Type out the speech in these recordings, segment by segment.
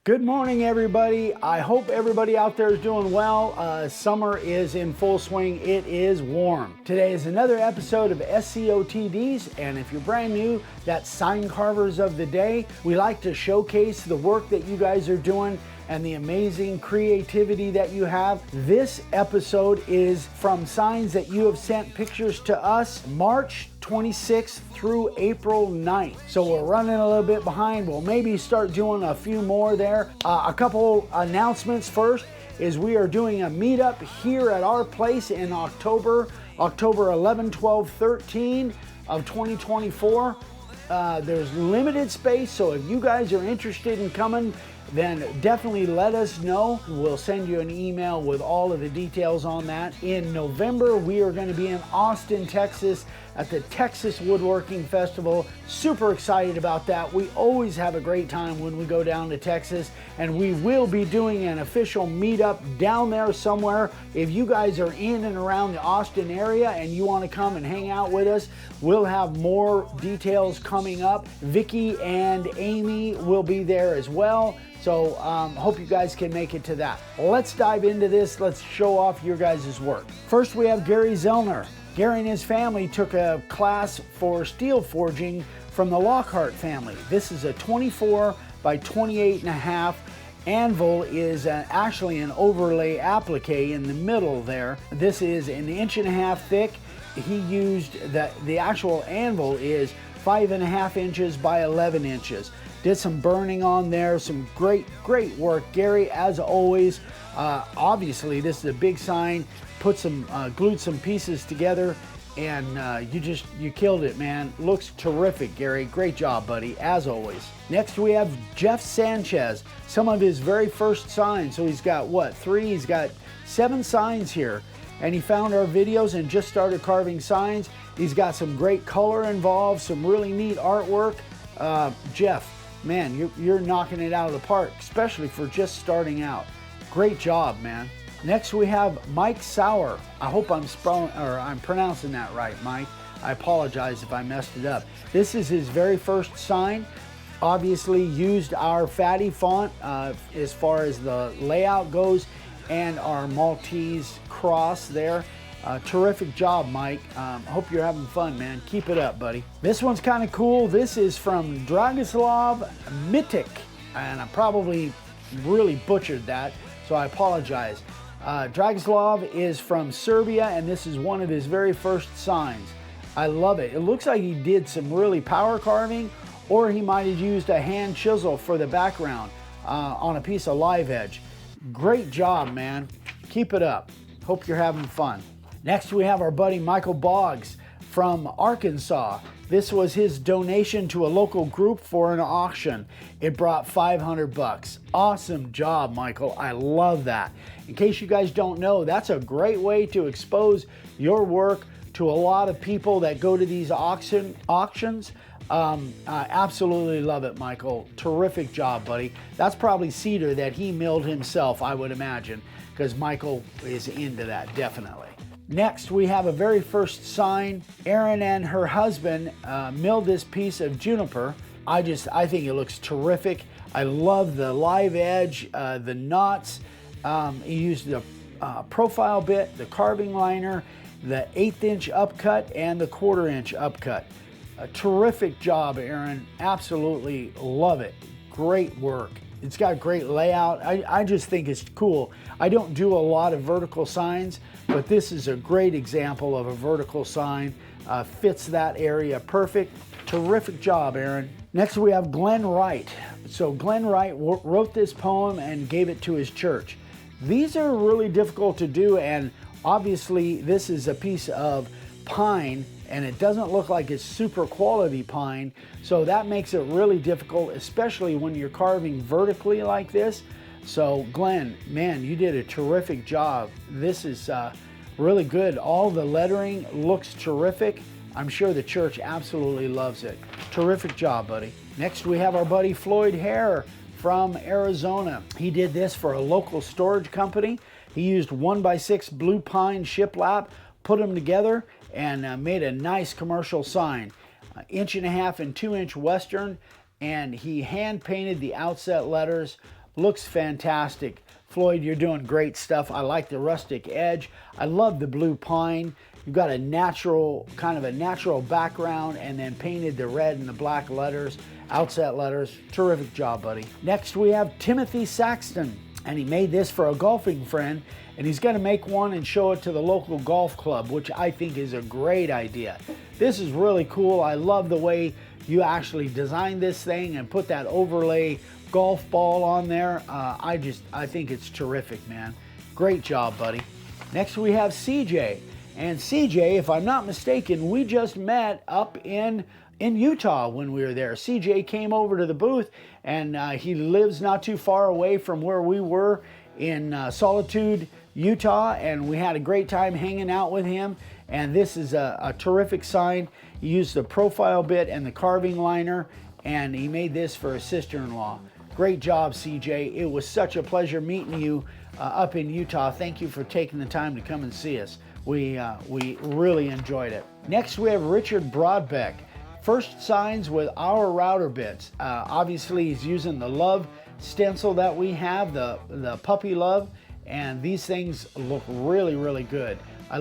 Good morning, everybody. I hope everybody out there is doing well. Summer is in full swing. It is warm. Today is another episode of SCOTDs, and if you're brand new, that's Sign Carvers of the Day. We like to showcase the work that you guys are doing and the amazing creativity that you have. This episode is from signs that you have sent pictures to us March 26th through April 9th. So we're running a little bit behind. We'll maybe start doing a few more there. A couple announcements. First is we are doing a meetup here at our place in October 11, 12, 13 of 2024. There's limited space, so if you guys are interested in coming, then definitely let us know. We'll send you an email with all of the details on that. In November, we are going to be in Austin, Texas at the Texas Woodworking Festival. Super excited about that. We always have a great time when we go down to Texas, and we will be doing an official meetup down there somewhere. If you guys are in and around the Austin area and you want to come and hang out with us, we'll have more details coming up. Vicky and Amy will be there as well. So hope you guys can make it to that. Let's dive into this. Let's show off your guys' work. First, we have Gary Zellner. Gary and his family took a class for steel forging from the Lockhart family. This is a 24 by 28 and a half. Anvil is actually an overlay applique in the middle there. This is an 1.5 inch thick. He used the actual anvil is 5.5 inches by 11 inches. Did some burning on there, some great work. Gary, as always, obviously this is a big sign. Put some, glued some pieces together, and you killed it, man. Looks terrific, Gary. Great job, buddy, as always. Next we have Jeff Sanchez. Some of his very first signs. So he's got what, 3? He's got 7 signs here. And he found our videos and just started carving signs. He's got some great color involved, some really neat artwork. Jeff, man, you're knocking it out of the park, especially for just starting out. Great job, man. Next we have Mike Sauer. I hope I'm pronouncing that right, Mike. I apologize if I messed it up. This is his very first sign. Obviously used our fatty font as far as the layout goes, and our Maltese cross there. Terrific job, Mike. Hope you're having fun, man. Keep it up, buddy. This one's kind of cool. This is from Dragislav Mitic, and I probably really butchered that, so I apologize. Dragislav is from Serbia, and this is one of his very first signs. I love it. It looks like he did some really power carving, or he might have used a hand chisel for the background on a piece of live edge. Great job, man. Keep it up. Hope you're having fun. Next, we have our buddy Michael Boggs from Arkansas. This was his donation to a local group for an auction. It brought 500 bucks. Awesome job, Michael. I love that. In case you guys don't know, that's a great way to expose your work to a lot of people that go to these auctions. I absolutely love it, Michael. Terrific job, buddy. That's probably cedar that he milled himself, I would imagine, because Michael is into that, definitely. Next, we have a very first sign. Erin and her husband milled this piece of juniper. I think it looks terrific. I love the live edge, the knots. He used the profile bit, the carving liner, the 1/8 inch upcut, and the 1/4 inch upcut. A terrific job, Erin. Absolutely love it. Great work. It's got great layout. I just think it's cool. I don't do a lot of vertical signs, but this is a great example of a vertical sign. Fits that area perfect. Terrific job, Erin. Next we have Glenn Wright. So Glenn Wright wrote this poem and gave it to his church. These are really difficult to do, and obviously this is a piece of pine, and it doesn't look like it's super quality pine, so that makes it really difficult, especially when you're carving vertically like this. So Glenn, man, you did a terrific job. This is really good. All the lettering looks terrific. I'm sure the church absolutely loves it. Terrific job, buddy. Next we have our buddy Floyd Hare from Arizona. He did this for a local storage company. He used 1x6 blue pine shiplap, put them together, and made a nice commercial sign. 1.5 inch and 2 inch Western, and he hand painted the outset letters. Looks fantastic. Floyd, you're doing great stuff. I like the rustic edge. I love the blue pine. You've got a natural, kind of a natural background, and then painted the red and the black letters, outset letters. Terrific job, buddy. Next we have Timothy Saxton, and he made this for a golfing friend, and he's going to make one and show it to the local golf club, which I think is a great idea. This is really cool. I love the way you actually designed this thing and put that overlay golf ball on there. I think it's terrific, man. Great job, buddy. Next we have CJ. And CJ, if I'm not mistaken, we just met up in Utah when we were there. CJ came over to the booth, and he lives not too far away from where we were in Solitude, Utah, and we had a great time hanging out with him. And this is a terrific sign. He used the profile bit and the carving liner, and he made this for his sister-in-law. Great job, CJ. It was such a pleasure meeting you up in Utah. Thank you for taking the time to come and see us. We really enjoyed it. Next, we have Richard Broadbeck. First signs with our router bits. Obviously, he's using the Love stencil that we have, the Puppy Love, and these things look really, really good. I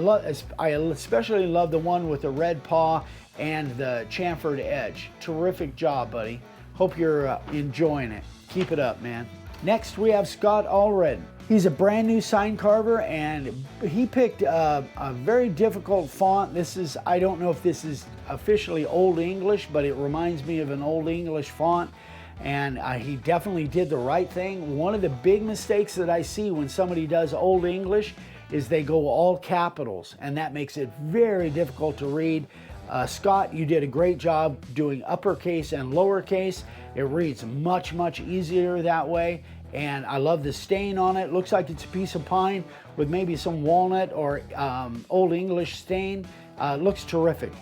especially love the one with the red paw and the chamfered edge. Terrific job, buddy. Hope you're enjoying it. Keep it up, man. Next, we have Scott Allred. He's a brand new sign carver, and he picked a very difficult font. I don't know if this is officially Old English, but it reminds me of an Old English font, and he definitely did the right thing. One of the big mistakes that I see when somebody does Old English is they go all capitals, and that makes it very difficult to read. Scott, you did a great job doing uppercase and lowercase. It reads much, much easier that way. And I love the stain on it. Looks like it's a piece of pine with maybe some walnut or Old English stain. Looks terrific.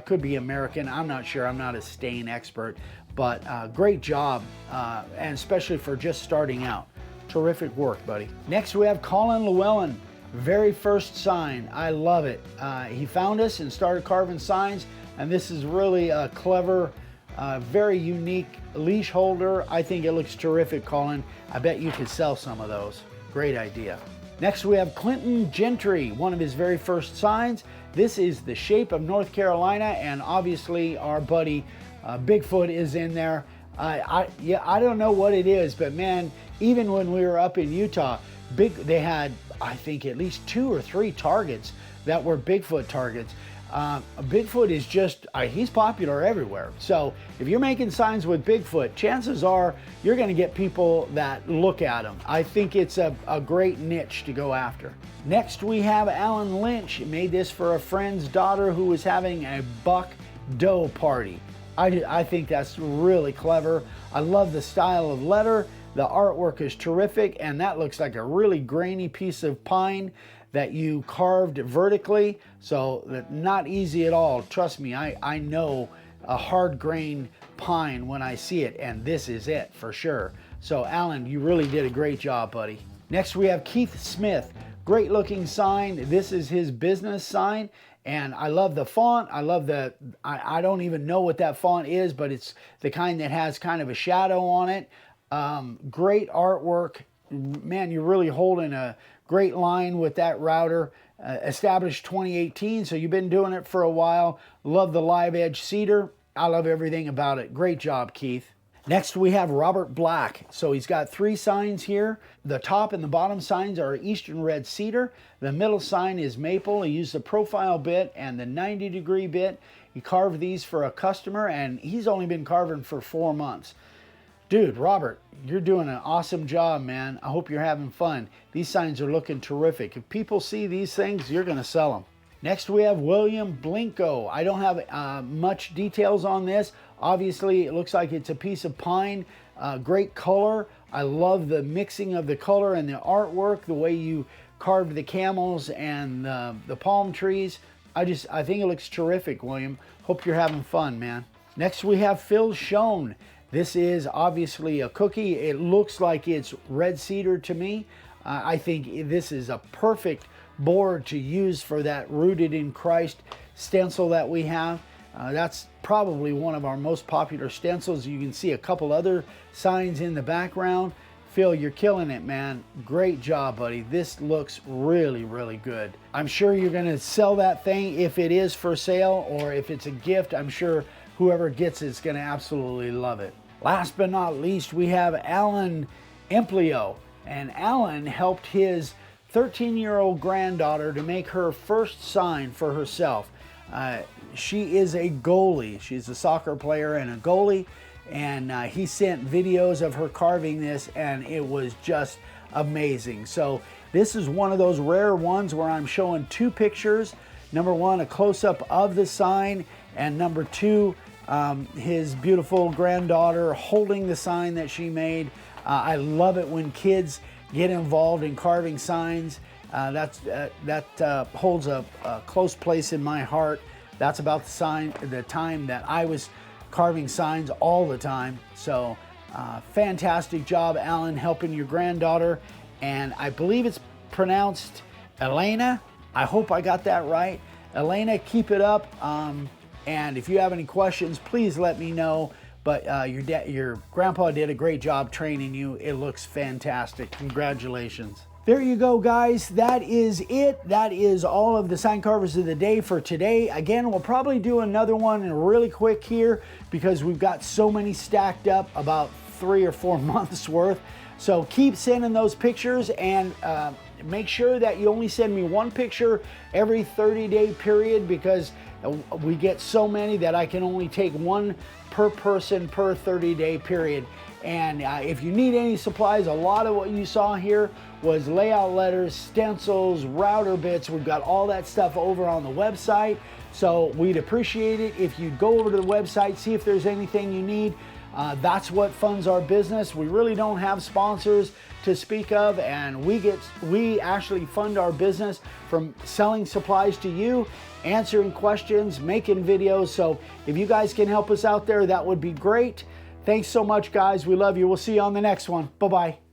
Could be American. I'm not sure. I'm not a stain expert. But great job, and especially for just starting out. Terrific work, buddy. Next, we have Colin Llewellyn. Very first sign. I love it. He found us and started carving signs, and this is really a clever, very unique leash holder. I think it looks terrific, Colin. I bet you could sell some of those. Great idea. Next, we have Clinton Gentry, one of his very first signs. This is the shape of North Carolina, and obviously our buddy Bigfoot is in there. I don't know what it is, but man, even when we were up in Utah, they had, I think, at least 2 or 3 targets that were Bigfoot targets. Bigfoot is just, he's popular everywhere. So if you're making signs with Bigfoot, chances are you're going to get people that look at them. I think it's a great niche to go after. Next, we have Alan Lynch. He made this for a friend's daughter who was having a buck doe party. I think that's really clever. I love the style of letter. The artwork is terrific, and that looks like a really grainy piece of pine that you carved vertically, so not easy at all. Trust me, I know a hard grained pine when I see it, and this is it for sure. So Alan, you really did a great job, buddy. Next, we have Keith Smith. Great looking sign. This is his business sign, and I love the font. I love I don't even know what that font is, but it's the kind that has kind of a shadow on it. Great artwork. Man, you're really holding a great line with that router. Established 2018, so you've been doing it for a while. Love the live edge cedar. I love everything about it. Great job, Keith. Next, we have Robert Black. So he's got 3 signs here. The top and the bottom signs are Eastern Red Cedar. The middle sign is Maple. He used the profile bit and the 90-degree bit. He carved these for a customer, and he's only been carving for 4 months. Dude, Robert, you're doing an awesome job, man. I hope you're having fun. These signs are looking terrific. If people see these things, you're going to sell them. Next, we have William Blinko. I don't have much details on this. Obviously, it looks like it's a piece of pine. Great color. I love the mixing of the color and the artwork, the way you carved the camels and the palm trees. I think it looks terrific, William. Hope you're having fun, man. Next, we have Phil Schoen. This is obviously a cookie. It looks like it's red cedar to me. I think this is a perfect board to use for that Rooted in Christ stencil that we have. That's probably one of our most popular stencils. You can see a couple other signs in the background. Phil, you're killing it, man. Great job, buddy. This looks really, really good. I'm sure you're gonna sell that thing if it is for sale, or if it's a gift. I'm sure whoever gets it's gonna absolutely love it. Last but not least, we have Alan Emplio, and Alan helped his 13-year-old granddaughter to make her first sign for herself. She is a goalie. She's a soccer player and a goalie, and he sent videos of her carving this, and it was just amazing. So this is one of those rare ones where I'm showing two pictures. Number one, a close-up of the sign, and number two, his beautiful granddaughter holding the sign that she made. I love it when kids get involved in carving signs. That holds a close place in my heart. That's about the time that I was carving signs all the time. So fantastic job, Alan, helping your granddaughter. And I believe it's pronounced Elena. I hope I got that right. Elena, keep it up. And if you have any questions, please let me know. But your grandpa did a great job training you. It looks fantastic. Congratulations. There you go, guys. That is it. That is all of the sign carvers of the day for today. Again, we'll probably do another one really quick here because we've got so many stacked up, about 3 or 4 months worth. So keep sending those pictures, and make sure that you only send me one picture every 30-day period, because we get so many that I can only take one per person per 30-day period. And if you need any supplies, a lot of what you saw here was layout letters, stencils, router bits. We've got all that stuff over on the website. So we'd appreciate it if you'd go over to the website, see if there's anything you need. That's what funds our business. We really don't have sponsors to speak of, and we actually fund our business from selling supplies to you, answering questions, making videos. So if you guys can help us out there, that would be great. Thanks so much, guys. We love you. We'll see you on the next one. Bye-bye.